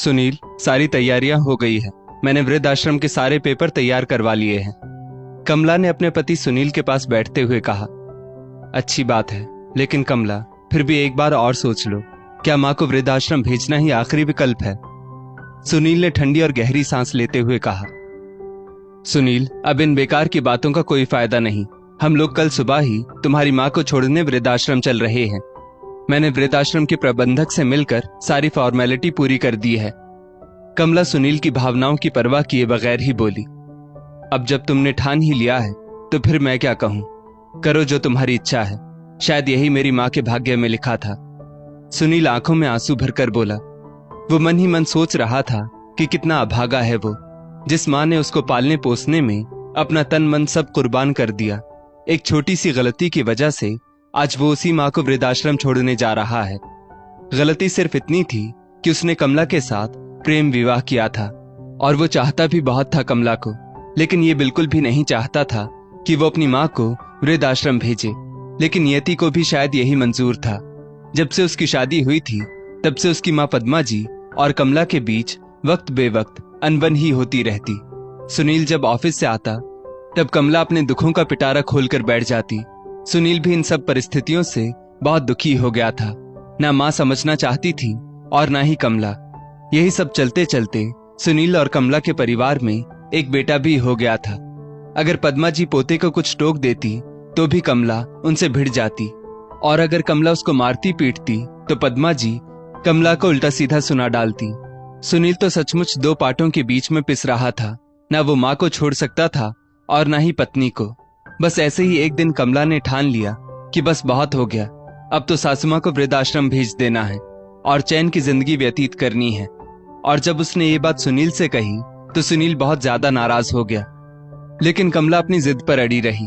सुनील, सारी तैयारियां हो गई है। मैंने वृद्ध आश्रम के सारे पेपर तैयार करवा लिए हैं। कमला ने अपने पति सुनील के पास बैठते हुए कहा। अच्छी बात है, लेकिन कमला, फिर भी एक बार और सोच लो। क्या माँ को वृद्ध आश्रम भेजना ही आखिरी विकल्प है? सुनील ने ठंडी और गहरी सांस लेते हुए कहा। सुनील, अब इन बेकार की बातों का कोई फायदा नहीं। हम लोग कल सुबह ही तुम्हारी माँ को छोड़ने वृद्धाश्रम चल रहे हैं। मैंने वृद्धाश्रम के प्रबंधक से मिलकर सारी फॉर्मेलिटी पूरी कर दी है। कमला सुनील की भावनाओं की परवाह किए बगैर ही बोली। अब जब तुमने ठान ही लिया है तो फिर मैं क्या कहूं? करो जो तुम्हारी इच्छा है। शायद यही मेरी माँ के भाग्य में लिखा था। सुनील आंखों में आंसू भरकर बोला। वो मन ही मन सोच रहा था कि कितना अभागा है वो, जिस माँ ने उसको पालने पोसने में अपना तन मन सब कुर्बान कर दिया। एक छोटी सी गलती की वजह से आज वो उसी माँ को वृद्धाश्रम छोड़ने जा रहा है। गलती सिर्फ इतनी थी कि उसने कमला के साथ प्रेम विवाह किया था, और वो चाहता भी बहुत था कमला को, लेकिन ये बिल्कुल भी नहीं चाहता था कि वो अपनी माँ को वृद्धाश्रम भेजे। लेकिन नियति को भी शायद यही मंजूर था। जब से उसकी शादी हुई थी तब से उसकी माँ पद्मा जी और कमला के बीच वक्त बेवक्त अनबन ही होती रहती। सुनील जब ऑफिस से आता तब कमला अपने दुखों का पिटारा खोलकर बैठ जाती। सुनील भी इन सब परिस्थितियों से बहुत दुखी हो गया था। ना माँ समझना चाहती थी और ना ही कमला। यही सब चलते चलते सुनील और कमला के परिवार में एक बेटा भी हो गया था। अगर पद्मा जी पोते को कुछ टोक देती तो भी कमला उनसे भिड़ जाती, और अगर कमला उसको मारती पीटती तो पद्मा जी कमला को उल्टा सीधा सुना डालती। सुनील तो सचमुच दो पाटों के बीच में पिस रहा था। ना वो माँ को छोड़ सकता था और ना ही पत्नी को। बस ऐसे ही एक दिन कमला ने ठान लिया कि बस बहुत हो गया, अब तो सासू माँ को वृद्धाश्रम भेज देना है और चैन की जिंदगी व्यतीत करनी है। और जब उसने ये बात सुनील से कही तो सुनील बहुत ज्यादा नाराज हो गया, लेकिन कमला अपनी जिद पर अड़ी रही।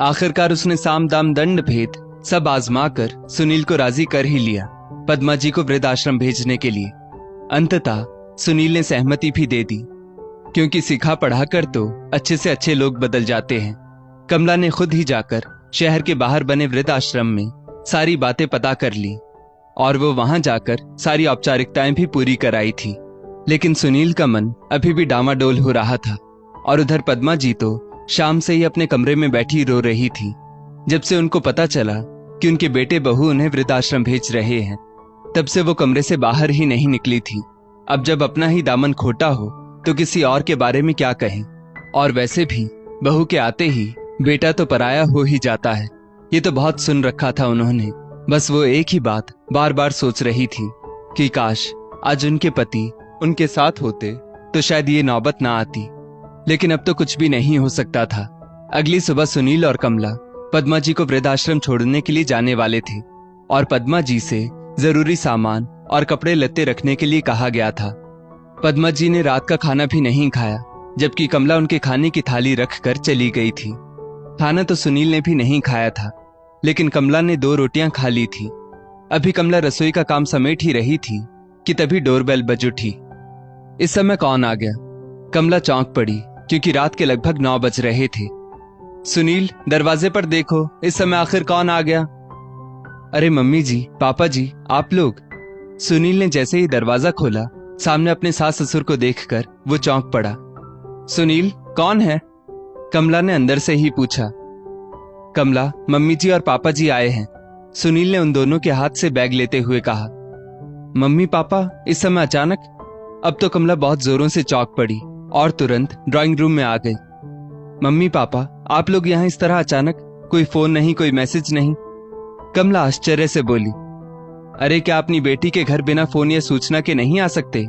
आखिरकार उसने साम दाम दंड भेद सब आजमा कर सुनील को राजी कर ही लिया पद्मा जी को वृद्धाश्रम भेजने के लिए। अंततः सुनील ने सहमति भी दे दी, क्योंकि सिखा पढ़ाकर तो अच्छे से अच्छे लोग बदल जाते हैं। कमला ने खुद ही जाकर शहर के बाहर बने वृद्धाश्रम में सारी बातें पता कर ली, और वो वहां जाकर सारी औपचारिकताएं भी पूरी कराई थी। लेकिन सुनील का मन अभी भी डामाडोल हो रहा था, और उधर पद्मा जी तो शाम से ही अपने कमरे में बैठी रो रही थी। जब से उनको पता चला कि उनके बेटे बहू उन्हें वृद्धाश्रम भेज रहे हैं, तब से वो कमरे से बाहर ही नहीं निकली थी। अब जब अपना ही दामन खोटा हो तो किसी और के बारे में क्या कहें, और वैसे भी बहू के आते ही बेटा तो पराया हो ही जाता है। ये तो बहुत सुन रखा था उन्होंने। बस वो एक ही बात बार बार सोच रही थी कि काश आज उनके पति उनके साथ होते तो शायद ये नौबत ना आती। लेकिन अब तो कुछ भी नहीं हो सकता था। अगली सुबह सुनील और कमला पद्मा जी को वृद्धाश्रम छोड़ने के लिए जाने वाले थे, और पद्मा जी से जरूरी सामान और कपड़े लत्ते रखने के लिए कहा गया था। पद्मा जी ने रात का खाना भी नहीं खाया, जबकि कमला उनके खाने की थाली रख कर चली गई थी। खाना तो सुनील ने भी नहीं खाया था, लेकिन कमला ने 2 रोटियां खा ली थी। अभी कमला रसोई का काम समेट ही रही थी कि तभी डोरबेल बज उठी। इस समय कौन आ गया? कमला चौंक पड़ी, क्योंकि रात के लगभग 9 बज रहे थे। सुनील, दरवाजे पर देखो, इस समय आखिर कौन आ गया? अरे मम्मी जी, पापा जी, आप लोग। सुनील ने जैसे ही दरवाजा खोला, सामने अपने सास ससुर को देखकर वो चौंक पड़ा। सुनील, कौन है? कमला ने अंदर से ही पूछा। कमला, मम्मी जी और पापा जी आए हैं, सुनील ने उन दोनों के हाथ से बैग लेते हुए कहा। मम्मी पापा इस समय अचानक? अब तो कमला बहुत जोरों से चौंक पड़ी और तुरंत ड्राइंग रूम में आ गई। मम्मी पापा, आप लोग यहाँ इस तरह अचानक? कोई फोन नहीं, कोई मैसेज नहीं? कमला आश्चर्य से बोली। अरे क्या अपनी बेटी के घर बिना फोन या सूचना के नहीं आ सकते?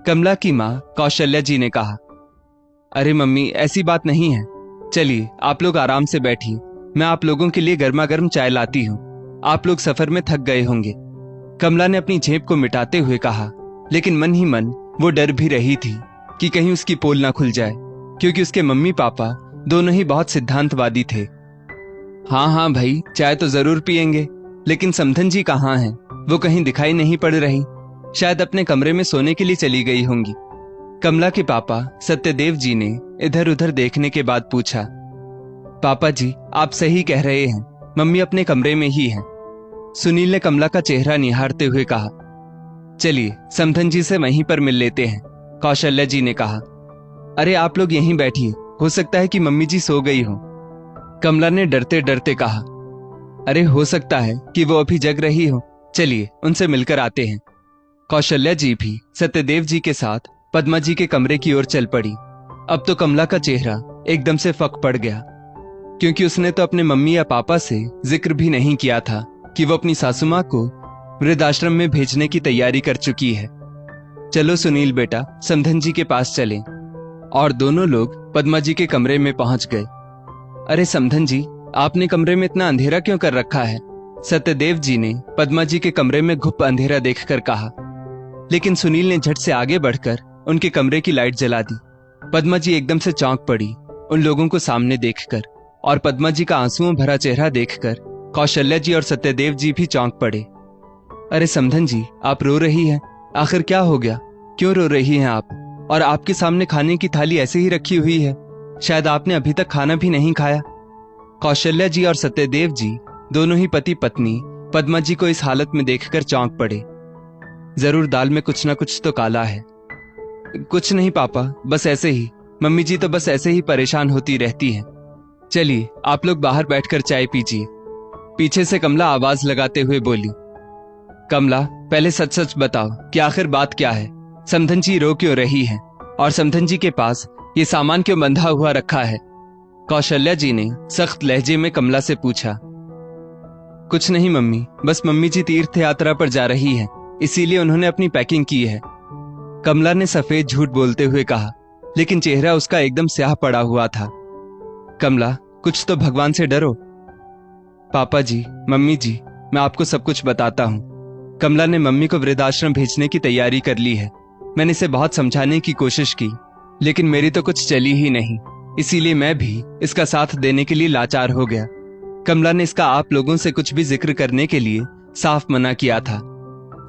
कमला की माँ कौशल्या जी ने कहा। अरे मम्मी, ऐसी बात नहीं है। चलिए आप लोग आराम से बैठिए, मैं आप लोगों के लिए गर्मा गर्म चाय लाती हूँ। आप लोग सफर में थक गए होंगे। कमला ने अपनी झेप को मिटाते हुए कहा, लेकिन मन ही मन वो डर भी रही थी कि कहीं उसकी पोल ना खुल जाए, क्योंकि उसके मम्मी पापा दोनों ही बहुत सिद्धांतवादी थे। हाँ हाँ भाई, चाय तो जरूर पियेंगे, लेकिन समधन जी कहाँ हैं? वो कहीं दिखाई नहीं पड़ रही। शायद अपने कमरे में सोने के लिए चली गई होंगी। कमला के पापा सत्यदेव जी ने इधर उधर देखने के बाद पूछा। पापा जी, आप सही कह रहे हैं, मम्मी अपने कमरे में ही हैं। सुनील ने कमला का चेहरा निहारते हुए कहा। चलिए समधन जी से वहीं पर मिल लेते हैं, कौशल्या जी ने कहा। अरे आप लोग यहीं बैठिए, हो सकता है कि मम्मी जी सो गई हो, कमला ने डरते डरते कहा। अरे हो सकता है कि वो अभी जग रही हो, चलिए उनसे मिलकर आते हैं। कौशल्या जी भी सत्यदेव जी के साथ पद्मा जी के कमरे की ओर चल पड़ी। अब तो कमला का चेहरा एकदम से फक पड़ गया, क्योंकि उसने तो अपने मम्मी या पापा से जिक्र भी नहीं किया था कि वो अपनी सासू माँ को वृद्धाश्रम में भेजने की तैयारी कर चुकी है। चलो सुनील बेटा, समधन जी के पास चलें। और दोनों लोग पद्मा जी के कमरे में पहुंच गए। अरे समधन जी, आपने कमरे में इतना अंधेरा क्यों कर रखा है? सत्यदेव जी ने पद्मा जी के कमरे में घुप अंधेरा देखकर कहा। लेकिन सुनील ने झट से आगे बढ़कर उनके कमरे की लाइट जला दी। पद्मा जी एकदम से चौंक पड़ी उन लोगों को सामने देखकर, और पद्मा जी का आंसुओं भरा चेहरा देखकर कौशल्या जी और सत्यदेव जी भी चौंक पड़े। अरे समधन जी, आप रो रही हैं, आखिर क्या हो गया? क्यों रो रही हैं आप? और आपके सामने खाने की थाली ऐसे ही रखी हुई है, शायद आपने अभी तक खाना भी नहीं खाया। कौशल्या जी और सत्यदेव जी दोनों ही पति पत्नी पद्मा जी को इस हालत में देखकर चौंक पड़े। जरूर दाल में कुछ ना कुछ तो काला है। कुछ नहीं पापा, बस ऐसे ही, मम्मी जी तो बस ऐसे ही परेशान होती रहती हैं। चलिए आप लोग बाहर बैठकर चाय पीजिए, पीछे से कमला आवाज लगाते हुए बोली। कमला, पहले सच सच बताओ कि आखिर बात क्या है? समधन जी रो क्यों रही हैं? और समधन जी के पास ये सामान क्यों बंधा हुआ रखा है? कौशल्या जी ने सख्त लहजे में कमला से पूछा। कुछ नहीं मम्मी, बस मम्मी जी तीर्थ यात्रा पर जा रही हैं, इसीलिए उन्होंने अपनी पैकिंग की है, कमला ने सफेद झूठ बोलते हुए कहा, लेकिन चेहरा उसका एकदम स्याह पड़ा हुआ था। कमला, कुछ तो भगवान से डरो। पापा जी, मम्मी जी, मैं आपको सब कुछ बताता हूँ। कमला ने मम्मी को वृद्धाश्रम भेजने की तैयारी कर ली है। मैंने इसे बहुत समझाने की कोशिश की, लेकिन मेरी तो कुछ चली ही नहीं, इसीलिए मैं भी इसका साथ देने के लिए लाचार हो गया। कमला ने इसका आप लोगों से कुछ भी जिक्र करने के लिए साफ मना किया था।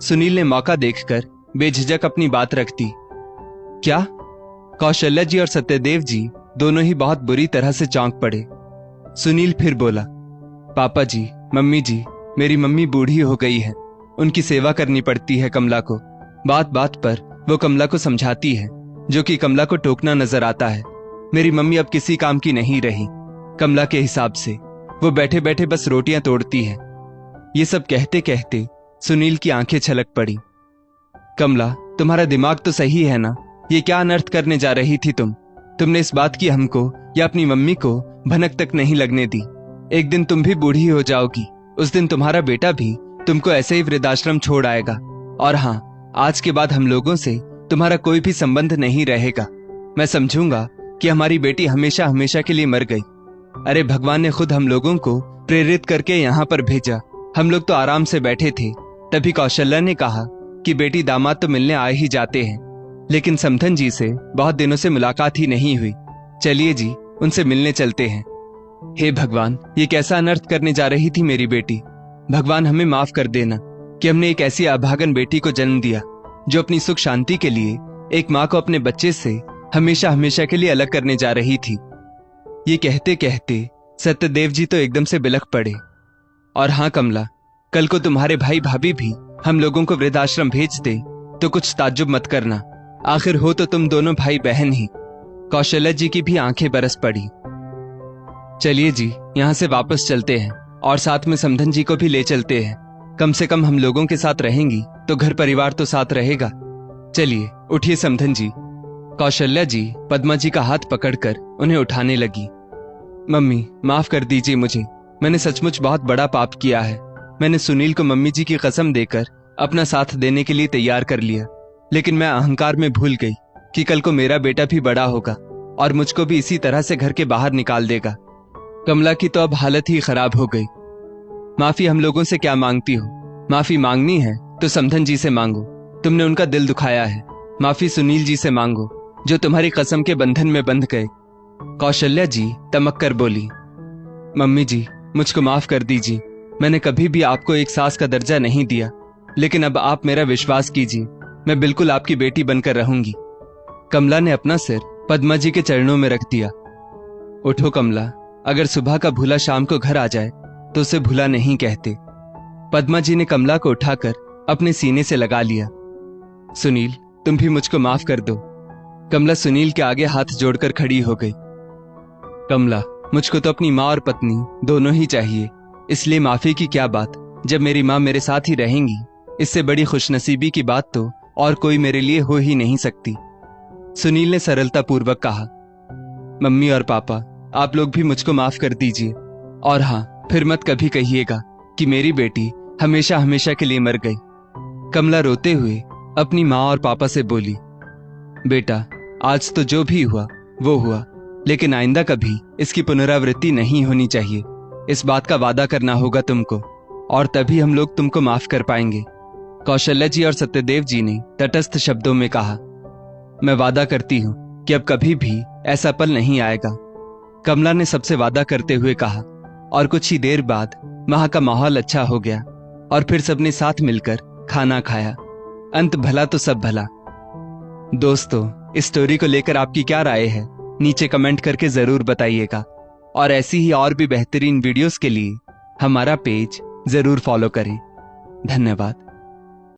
सुनील ने मौका देखकर बेझिझक अपनी बात रख दी। क्या? कौशल्या जी और सत्यदेव जी दोनों ही बहुत बुरी तरह से चौंक पड़े। सुनील फिर बोला, पापा जी, मम्मी जी, मेरी मम्मी बूढ़ी हो गई है, उनकी सेवा करनी पड़ती है कमला को। बात बात पर वो कमला को समझाती है, जो कि कमला को टोकना नजर आता है। मेरी मम्मी अब किसी काम की नहीं रही, कमला के हिसाब से वो बैठे बैठे बस रोटियां तोड़ती है। ये सब कहते कहते सुनील की आंखें छलक पड़ी। कमला, तुम्हारा दिमाग तो सही है ना? ये क्या अनर्थ करने जा रही थी तुमने इस बात की हमको या अपनी मम्मी को भनक तक नहीं लगने दी। एक दिन तुम भी बूढ़ी हो जाओगी, उस दिन तुम्हारा बेटा भी तुमको ऐसे ही वृद्धाश्रम छोड़ आएगा। और हाँ, आज के बाद हम लोगों से तुम्हारा कोई भी संबंध नहीं रहेगा। मैं समझूंगा कि हमारी बेटी हमेशा हमेशा के लिए मर गई। अरे भगवान ने खुद हम लोगों को प्रेरित करके यहाँ पर भेजा। हम लोग तो आराम से बैठे थे, तभी कौशल्या ने कहा कि बेटी दामाद तो मिलने आए ही जाते हैं, लेकिन समधन जी से बहुत दिनों से मुलाकात ही नहीं हुई। चलिए जी, उनसे मिलने चलते हैं। हे भगवान, ये कैसा अनर्थ करने जा रही थी मेरी बेटी। भगवान हमें माफ कर देना कि हमने एक ऐसी अभागन बेटी को जन्म दिया जो अपनी सुख शांति के लिए एक माँ को अपने बच्चे से हमेशा हमेशा के लिए अलग करने जा रही थी। ये कहते कहते सत्यदेव जी तो एकदम से बिलख पड़े। और हाँ कमला, कल को तुम्हारे भाई भाभी भी हम लोगों को वृद्धाश्रम भेज दे तो कुछ ताज्जुब मत करना, आखिर हो तो तुम दोनों भाई बहन ही। कौशल्या जी की भी आंखें बरस पड़ी। चलिए जी, यहाँ से वापस चलते हैं और साथ में समधन जी को भी ले चलते हैं। कम से कम हम लोगों के साथ रहेंगी तो घर परिवार तो साथ रहेगा। चलिए उठिए समधन जी। कौशल्या जी पद्मा जी का हाथ पकड़कर उन्हें उठाने लगी। मम्मी, माफ कर दीजिए मुझे, मैंने सचमुच बहुत बड़ा पाप किया है। मैंने सुनील को मम्मी जी की कसम देकर अपना साथ देने के लिए तैयार कर लिया, लेकिन मैं अहंकार में भूल गई कि कल को मेरा बेटा भी बड़ा होगा और मुझको भी इसी तरह से घर के बाहर निकाल देगा। कमला की तो अब हालत ही खराब हो गई। माफी हम लोगों से क्या मांगती हो? माफी मांगनी है तो समधन जी से मांगो, तुमने उनका दिल दुखाया है। माफी सुनील जी से मांगो जो तुम्हारी कसम के बंधन में बंध गए। कौशल्या जी तमक कर बोली, मम्मी जी, मुझको माफ कर दीजिए। मैंने कभी भी आपको एक सास का दर्जा नहीं दिया, लेकिन अब आप मेरा विश्वास कीजिए, मैं बिल्कुल आपकी बेटी बनकर रहूंगी। कमला ने अपना सिर पद्मा जी के चरणों में रख दिया। उठो कमला, अगर सुबह का भूला शाम को घर आ जाए तो उसे भूला नहीं कहते। पद्मा जी ने कमला को उठाकर अपने सीने से लगा लिया। सुनील, तुम भी मुझको माफ कर दो। कमला सुनील के आगे हाथ जोड़कर खड़ी हो गई। कमला, मुझको तो अपनी माँ और पत्नी दोनों ही चाहिए, इसलिए माफी की क्या बात, जब मेरी माँ मेरे साथ ही रहेंगी। इससे बड़ी खुशनसीबी की बात तो और कोई मेरे लिए हो ही नहीं सकती। सुनील ने सरलता पूर्वक कहा। मम्मी और पापा, आप लोग भी मुझको माफ कर दीजिए। और हाँ, फिर मत कभी कहिएगा कि मेरी बेटी हमेशा हमेशा के लिए मर गई। कमला रोते हुए अपनी माँ और पापा से बोली, बेटा, आज तो जो भी हुआ वो हुआ, लेकिन आइंदा कभी इसकी पुनरावृत्ति नहीं होनी चाहिए। इस बात का वादा करना होगा तुमको, और तभी हम लोग तुमको माफ कर पाएंगे। कौशल्या जी और सत्यदेव जी ने तटस्थ शब्दों में कहा। मैं वादा करती हूं कि अब कभी भी ऐसा पल नहीं आएगा, कमला ने सबसे वादा करते हुए कहा। और कुछ ही देर बाद वहां का माहौल अच्छा हो गया और फिर सबने साथ मिलकर खाना खाया। अंत भला तो सब भला। दोस्तों, इस स्टोरी को लेकर आपकी क्या राय है, नीचे कमेंट करके जरूर बताइएगा। और ऐसी ही और भी बेहतरीन वीडियोस के लिए हमारा पेज जरूर फॉलो करें। धन्यवाद।